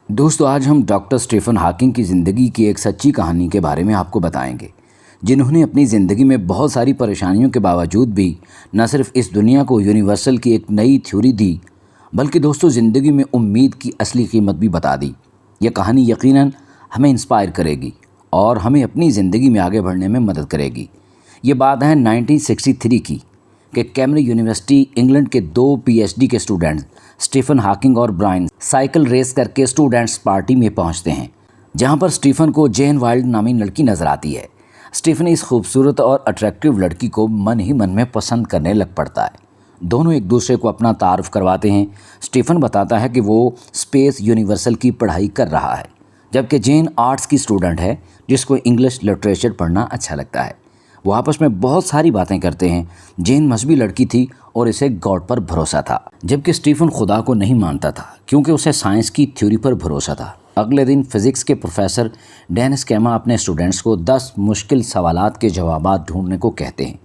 दोस्तों आज हम डॉक्टर स्टीफन हॉकिंग की ज़िंदगी की एक सच्ची कहानी के बारे में आपको बताएंगे, जिन्होंने अपनी ज़िंदगी में बहुत सारी परेशानियों के बावजूद भी न सिर्फ इस दुनिया को यूनिवर्सल की एक नई थ्योरी दी, बल्कि दोस्तों ज़िंदगी में उम्मीद की असली कीमत भी बता दी। यह कहानी यकीनन हमें इंस्पायर करेगी और हमें अपनी ज़िंदगी में आगे बढ़ने में मदद करेगी। ये बात है 1963 की कि कैम्ब्रिज यूनिवर्सिटी इंग्लैंड के दो पीएचडी के स्टूडेंट्स स्टीफन हॉकिंग और ब्रायन साइकिल रेस करके स्टूडेंट्स पार्टी में पहुंचते हैं, जहां पर स्टीफन को जेन वाइल्ड नामी लड़की नजर आती है। स्टीफन इस खूबसूरत और अट्रैक्टिव लड़की को मन ही मन में पसंद करने लग पड़ता है। दोनों एक दूसरे को अपना तारुफ करवाते हैं। स्टीफन बताता है कि वो स्पेस यूनिवर्सल की पढ़ाई कर रहा है, जबकि जेन आर्ट्स की स्टूडेंट है जिसको इंग्लिश लिटरेचर पढ़ना अच्छा लगता है। वो आपस में बहुत सारी बातें करते हैं। जेन मजहबी लड़की थी और इसे गॉड पर भरोसा था, जबकि स्टीफन खुदा को नहीं मानता था क्योंकि उसे साइंस की थ्योरी पर भरोसा था। अगले दिन फिजिक्स के प्रोफेसर डेनिस कैमा अपने स्टूडेंट्स को 10 मुश्किल सवालात के जवाबात ढूंढने को कहते हैं,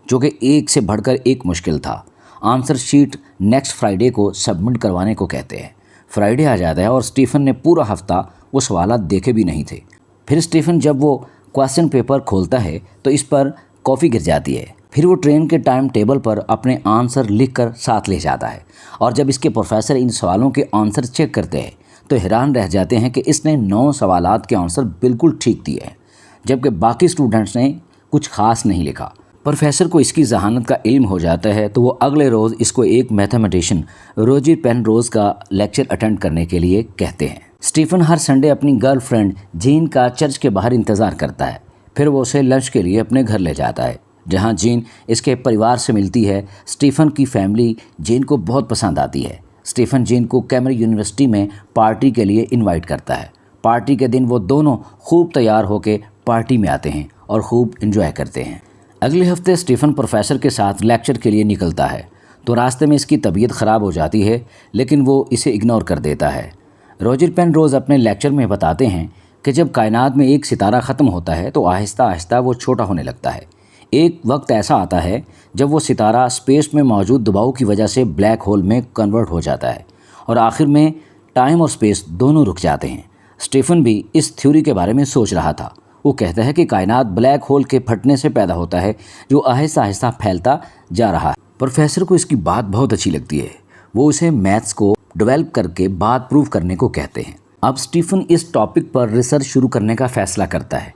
जो कि एक से बढ़कर एक मुश्किल था। आंसर शीट नेक्स्ट फ्राइडे को सबमिट करवाने को कहते हैं। फ्राइडे आ जाता है और स्टीफन ने पूरा हफ्ता वो सवालात देखे भी नहीं थे। फिर स्टीफन जब वो क्वेश्चन पेपर खोलता है तो इस पर कॉफ़ी गिर जाती है। फिर वो ट्रेन के टाइम टेबल पर अपने आंसर लिखकर साथ ले जाता है और जब इसके प्रोफेसर इन सवालों के आंसर चेक करते हैं तो हैरान रह जाते हैं कि इसने 9 सवालात के आंसर बिल्कुल ठीक दिए हैं, जबकि बाकी स्टूडेंट्स ने कुछ खास नहीं लिखा। प्रोफेसर को इसकी जहानत का इल्म हो जाता है तो वो अगले रोज़ इसको एक मैथमेटिशियन रोजर पेनरोज का लेक्चर अटेंड करने के लिए कहते हैं। स्टीफन हर संडे अपनी गर्लफ्रेंड जीन का चर्च के बाहर इंतज़ार करता है। फिर वो उसे लंच के लिए अपने घर ले जाता है, जहाँ जीन इसके परिवार से मिलती है। स्टीफन की फैमिली जीन को बहुत पसंद आती है। स्टीफन जीन को कैम्ब्रिज यूनिवर्सिटी में पार्टी के लिए इनवाइट करता है। पार्टी के दिन वो दोनों खूब तैयार होकर पार्टी में आते हैं और खूब एंजॉय करते हैं। अगले हफ्ते स्टीफन प्रोफेसर के साथ लेक्चर के लिए निकलता है तो रास्ते में इसकी तबीयत ख़राब हो जाती है, लेकिन वो इसे इग्नोर कर देता है। रोजर पेनरोज अपने लेक्चर में बताते हैं कि जब कायनात में एक सितारा ख़त्म होता है तो आहिस्ता आहिस्ता वो छोटा होने लगता है। एक वक्त ऐसा आता है जब वो सितारा स्पेस में मौजूद दबाव की वजह से ब्लैक होल में कन्वर्ट हो जाता है और आखिर में टाइम और स्पेस दोनों रुक जाते हैं। स्टीफन भी इस थ्योरी के बारे में सोच रहा था। वो कहता है कि कायनात ब्लैक होल के फटने से पैदा होता है जो आहिस्ता आहिस्ता फैलता जा रहा है। प्रोफेसर को इसकी बात बहुत अच्छी लगती है। वो उसे मैथ्स को डेवलप करके बात प्रूव करने को कहते हैं। अब स्टीफन इस टॉपिक पर रिसर्च शुरू करने का फैसला करता है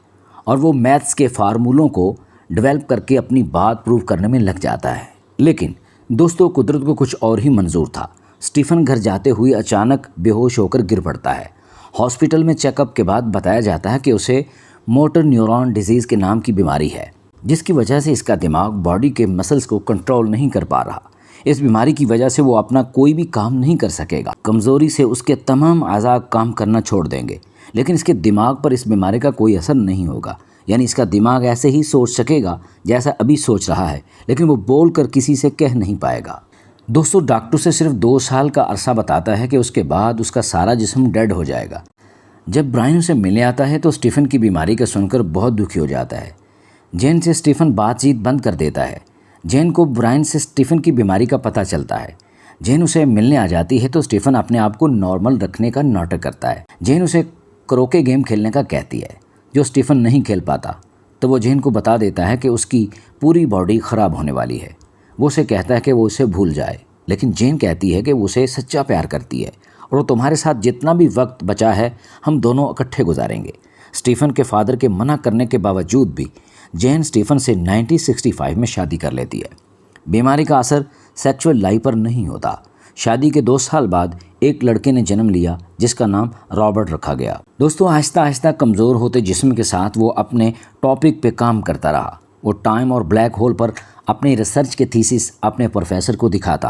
और वो मैथ्स के फार्मूलों को डेवलप करके अपनी बात प्रूव करने में लग जाता है। लेकिन दोस्तों कुदरत को कुछ और ही मंजूर था। स्टीफन घर जाते हुए अचानक बेहोश होकर गिर पड़ता है। हॉस्पिटल में चेकअप के बाद बताया जाता है कि उसे मोटर न्यूरॉन डिजीज़ के नाम की बीमारी है, जिसकी वजह से इसका दिमाग बॉडी के मसल्स को कंट्रोल नहीं कर पा रहा। इस बीमारी की वजह से वो अपना कोई भी काम नहीं कर सकेगा। कमज़ोरी से उसके तमाम अज़ा काम करना छोड़ देंगे, लेकिन इसके दिमाग पर इस बीमारी का कोई असर नहीं होगा। यानी इसका दिमाग ऐसे ही सोच सकेगा जैसा अभी सोच रहा है, लेकिन वो बोल कर किसी से कह नहीं पाएगा। दोस्तों डॉक्टर से सिर्फ 2 साल का अरसा बताता है कि उसके बाद उसका सारा जिस्म डेड हो जाएगा। जब ब्रायन उसे मिलने आता है तो स्टीफन की बीमारी का सुनकर बहुत दुखी हो जाता है। जेन से स्टीफन बातचीत बंद कर देता है। जेन को ब्रायन से स्टीफन की बीमारी का पता चलता है। जेन उसे मिलने आ जाती है तो स्टीफन अपने आप को नॉर्मल रखने का नाटक करता है। जेन उसे क्रोके गेम खेलने का कहती है जो स्टीफन नहीं खेल पाता, तो वो जेन को बता देता है कि उसकी पूरी बॉडी ख़राब होने वाली है। वो उसे कहता है कि वो उसे भूल जाए, लेकिन जेन कहती है कि वो उसे सच्चा प्यार करती है और वो तुम्हारे साथ जितना भी वक्त बचा है हम दोनों इकट्ठे गुजारेंगे। स्टीफन के फादर के मना करने के बावजूद भी जेन स्टीफन से 1965 में शादी कर लेती है। बीमारी का असर सेक्सुअल लाइफ पर नहीं होता। शादी के 2 साल बाद एक लड़के ने जन्म लिया जिसका नाम रॉबर्ट रखा गया। दोस्तों आहिस्ता आहिस्ता कमज़ोर होते जिस्म के साथ वो अपने टॉपिक पे काम करता रहा। वो टाइम और ब्लैक होल पर अपनी रिसर्च के थीसिस अपने प्रोफेसर को दिखाता।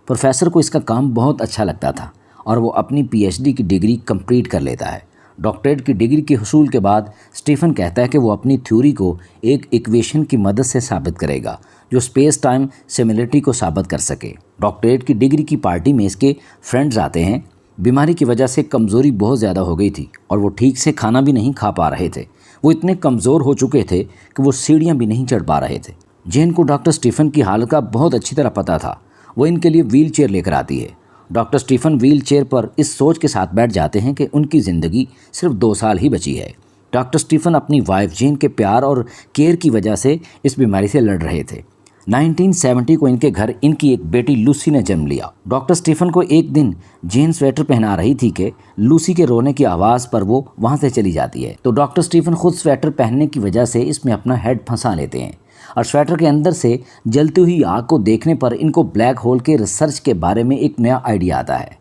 प्रोफेसर को इसका काम बहुत अच्छा लगता था और वो अपनी पीएचडी की डिग्री कंप्लीट कर लेता है। डॉक्टरेट की डिग्री के हुसूल के बाद स्टीफन कहता है कि वो अपनी थ्योरी को एक इक्वेशन की मदद से साबित करेगा जो स्पेस टाइम सिमिलरिटी को साबित कर सके। डॉक्टरेट की डिग्री की पार्टी में इसके फ्रेंड्स आते हैं। बीमारी की वजह से कमज़ोरी बहुत ज़्यादा हो गई थी और वो ठीक से खाना भी नहीं खा पा रहे थे। वो इतने कमज़ोर हो चुके थे कि वो सीढ़ियाँ भी नहीं चढ़ पा रहे थे। जेन को डॉक्टर स्टीफन की हालत का बहुत अच्छी तरह पता था। वो इनके लिए व्हील चेयर लेकर आती है डॉक्टर स्टीफन व्हील चेयर पर इस सोच के साथ बैठ जाते हैं कि उनकी ज़िंदगी सिर्फ 2 साल ही बची है। डॉक्टर स्टीफन अपनी वाइफ जेन के प्यार और केयर की वजह से इस बीमारी से लड़ रहे थे। 1970 को इनके घर इनकी एक बेटी लूसी ने जन्म लिया। डॉक्टर स्टीफन को एक दिन जेन स्वेटर पहना रही थी कि लूसी के रोने की आवाज़ पर वो वहाँ से चली जाती है। तो डॉक्टर स्टीफन खुद स्वेटर पहनने की वजह से इसमें अपना हेड फंसा लेते हैं और स्वेटर के अंदर से जलती हुई आग को देखने पर इनको ब्लैक होल के रिसर्च के बारे में एक नया आइडिया आता है।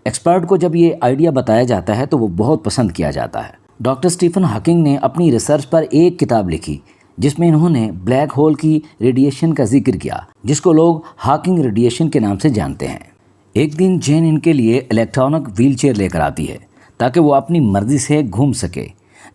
एक्सपर्ट को जब ये आइडिया बताया जाता है तो वो बहुत पसंद किया जाता है। डॉक्टर स्टीफन हॉकिंग ने अपनी रिसर्च पर एक किताब लिखी जिसमें इन्होंने ब्लैक होल की रेडिएशन का जिक्र किया, जिसको लोग हॉकिंग रेडिएशन के नाम से जानते हैं। एक दिन जेन इनके लिए इलेक्ट्रॉनिक व्हीलचेयर लेकर आती है ताकि वो अपनी मर्जी से घूम सके।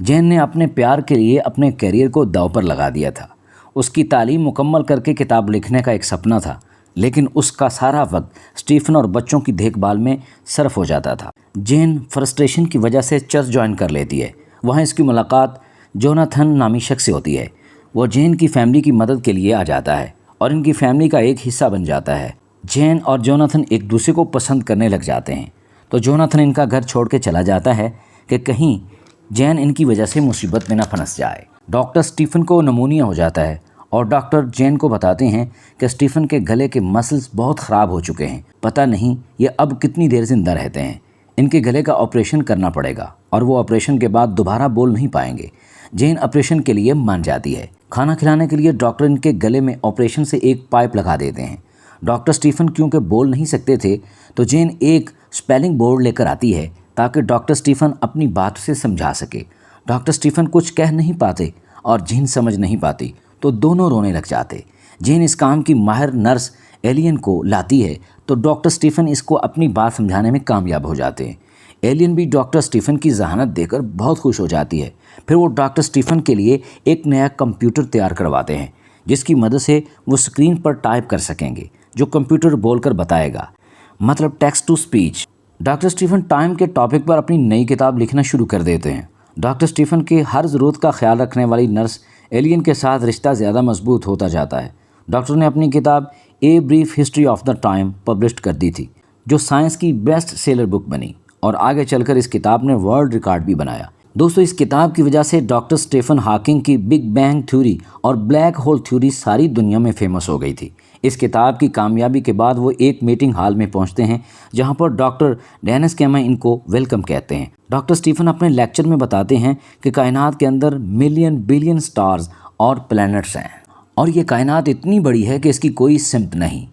जेन ने अपने प्यार के लिए अपने करियर को दांव पर लगा दिया था। उसकी तालीम मुकम्मल करके किताब लिखने का एक सपना था, लेकिन उसका सारा वक्त स्टीफन और बच्चों की देखभाल में सर्फ हो जाता था। जेन फ्रस्ट्रेशन की वजह से चर्च ज्वाइन कर लेती है। वहाँ इसकी मुलाकात जोनाथन नामी शख्स से होती है। वो जेन की फैमिली की मदद के लिए आ जाता है और इनकी फैमिली का एक हिस्सा बन जाता है। जेन और जोनाथन एक दूसरे को पसंद करने लग जाते हैं। तो जोनाथन इनका घर छोड़ के चला जाता है कि कहीं जेन इनकी वजह से मुसीबत में ना फंस जाए। डॉक्टर स्टीफन को नमूनिया हो जाता है और डॉक्टर जेन को बताते हैं कि स्टीफन के गले के मसल्स बहुत ख़राब हो चुके हैं, पता नहीं ये अब कितनी देर जिंदा रहते हैं। इनके गले का ऑपरेशन करना पड़ेगा और वो ऑपरेशन के बाद दोबारा बोल नहीं पाएंगे। जेन ऑपरेशन के लिए मान जाती है। खाना खिलाने के लिए डॉक्टर इनके गले में ऑपरेशन से एक पाइप लगा देते हैं। डॉक्टर स्टीफन क्योंकि बोल नहीं सकते थे तो जेन एक स्पेलिंग बोर्ड लेकर आती है ताकि डॉक्टर स्टीफन अपनी बात से समझा सके। डॉक्टर स्टीफन कुछ कह नहीं पाते और जेन समझ नहीं पाती तो दोनों रोने लग जाते। जेन इस काम की माहिर नर्स एलियन को लाती है तो डॉक्टर स्टीफन इसको अपनी बात समझाने में कामयाब हो जाते हैं। एलियन भी डॉक्टर स्टीफन की जहानत देकर बहुत खुश हो जाती है। फिर वो डॉक्टर स्टीफन के लिए एक नया कंप्यूटर तैयार करवाते हैं जिसकी मदद से वो स्क्रीन पर टाइप कर सकेंगे, जो कंप्यूटर बोलकर बताएगा, मतलब text to speech. Doctor Stephen time के टॉपिक पर अपनी नई किताब लिखना शुरू कर देते हैं। डॉक्टर स्टीफन की हर ज़रूरत का ख्याल रखने वाली नर्स एलियन के साथ रिश्ता ज़्यादा मजबूत होता जाता है। डॉक्टर ने अपनी किताब a brief history of the time publish कर दी थी, जो साइंस की बेस्ट सेलर बुक बनी और आगे चलकर इस किताब ने वर्ल्ड रिकॉर्ड भी बनाया। दोस्तों, इस किताब की वजह से डॉक्टर स्टीफन हॉकिंग की बिग बैंग थ्योरी और ब्लैक होल थ्योरी सारी दुनिया में फेमस हो गई थी। इस किताब की कामयाबी के बाद वो एक मीटिंग हॉल में पहुंचते हैं जहां पर डॉक्टर डेनिस कैमा इनको वेलकम कहते हैं। डॉक्टर स्टीफन अपने लेक्चर में बताते हैं कि कायनात के अंदर मिलियन बिलियन स्टार्स और प्लैनेट्स हैं और ये कायनात इतनी बड़ी है कि इसकी कोई सिमत नहीं,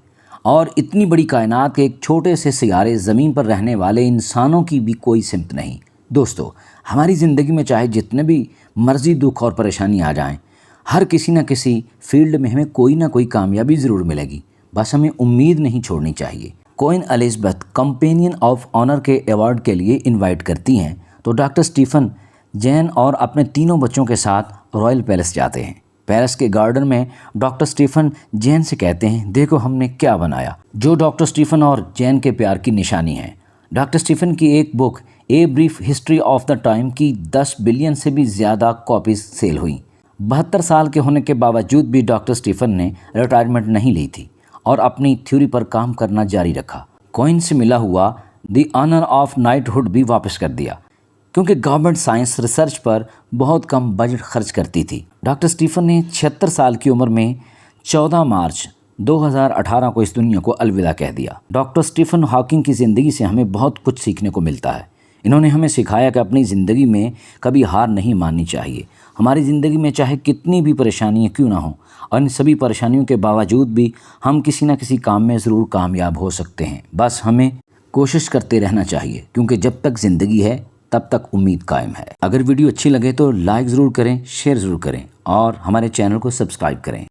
और इतनी बड़ी कायनात के एक छोटे से सियारे ज़मीन पर रहने वाले इंसानों की भी कोई सिमत नहीं। दोस्तों, हमारी ज़िंदगी में चाहे जितने भी मर्जी दुख और परेशानी आ जाएं, हर किसी न किसी फील्ड में हमें कोई ना कोई कामयाबी ज़रूर मिलेगी। बस हमें उम्मीद नहीं छोड़नी चाहिए। Queen Elizabeth companion of honour के अवार्ड के लिए इनवाइट करती हैं तो डॉक्टर स्टीफन जेन और अपने तीनों बच्चों के साथ रॉयल पैलेस जाते हैं। पैलेस के गार्डन में डॉक्टर स्टीफन जेन से कहते हैं, देखो हमने क्या बनाया, जो डॉक्टर स्टीफन और जेन के प्यार की निशानी है। डॉक्टर स्टीफन की एक book a brief history of the time की 10 बिलियन से भी ज़्यादा कॉपीज सेल हुई। 72 साल के होने के बावजूद भी डॉक्टर स्टीफन ने रिटायरमेंट नहीं ली थी और अपनी थ्योरी पर काम करना जारी रखा। क्वीन से मिला हुआ द ऑनर ऑफ नाइटहुड भी वापस कर दिया क्योंकि गवर्नमेंट साइंस रिसर्च पर बहुत कम बजट खर्च करती थी। डॉक्टर स्टीफन ने 76 साल की उम्र में 14 मार्च 2018 को इस दुनिया को अलविदा कह दिया। डॉक्टर स्टीफन हॉकिंग की ज़िंदगी से हमें बहुत कुछ सीखने को मिलता है। इन्होंने हमें सिखाया कि अपनी ज़िंदगी में कभी हार नहीं माननी चाहिए। हमारी ज़िंदगी में चाहे कितनी भी परेशानियाँ क्यों ना हों, और इन सभी परेशानियों के बावजूद भी हम किसी न किसी काम में ज़रूर कामयाब हो सकते हैं। बस हमें कोशिश करते रहना चाहिए क्योंकि जब तक ज़िंदगी है तब तक उम्मीद कायम है। अगर वीडियो अच्छी लगे तो लाइक ज़रूर करें, शेयर ज़रूर करें और हमारे चैनल को सब्सक्राइब करें।